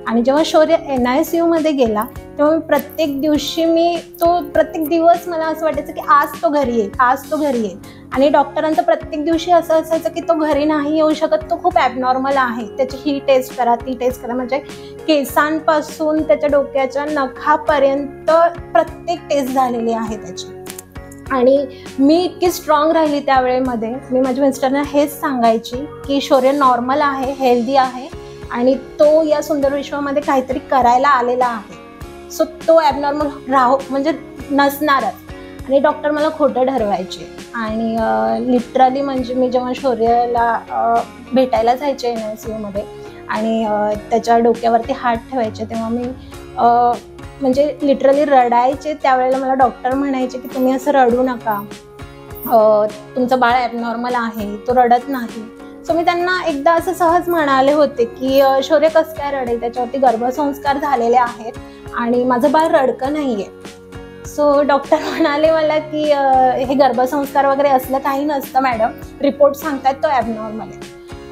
आणि जेव्हा शौर्य NICU मध्ये गेला तेव्हा प्रत्येक दिवस मला असं वाटायचं की आज तो घरी येईल, आज तो घरी येईल. आणि डॉक्टरांचं प्रत्येक दिवशी असं असायचं की तो घरी नाही येऊ शकत, तो खूप ॲबनॉर्मल आहे, त्याची ही टेस्ट करा, ती टेस्ट करा. म्हणजे केसांपासून त्याच्या डोक्याच्या नखापर्यंत प्रत्येक टेस्ट झालेली आहे त्याची. आणि मी इतकी स्ट्रॉंग राहिली त्यावेळेमध्ये. मी माझ्या मिस्टरना हेच सांगायची की शौर्य नॉर्मल आहे, हेल्दी आहे आणि तो या सुंदर विश्वामध्ये काहीतरी करायला आलेला आहे. सो तो ॲबनॉर्मल म्हणजे नसणारच. आणि डॉक्टर मला खोटं ठरवायचे. आणि लिटरली म्हणजे मी जेव्हा शौर्यला भेटायला जायचे NICU मध्ये आणि त्याच्या डोक्यावरती हात ठेवायचे तेव्हा मी म्हणजे लिटरली रडायचे. त्यावेळेला मला डॉक्टर म्हणायचे की तुम्ही असं रडू नका, तुमचं बाळ ॲबनॉर्मल आहे, तो रडत नाही. सो मी त्यांना एकदा असं सहज म्हणाले होते की शौर्य कसं काय रडेल, त्याच्यावरती गर्भसंस्कार झालेले आहेत आणि माझं बाळ रडकं नाही आहे. सो डॉक्टर म्हणाले मला की हे गर्भसंस्कार वगैरे असलं काही नसतं मॅडम, रिपोर्ट सांगतायत तो ॲबनॉर्मल आहे.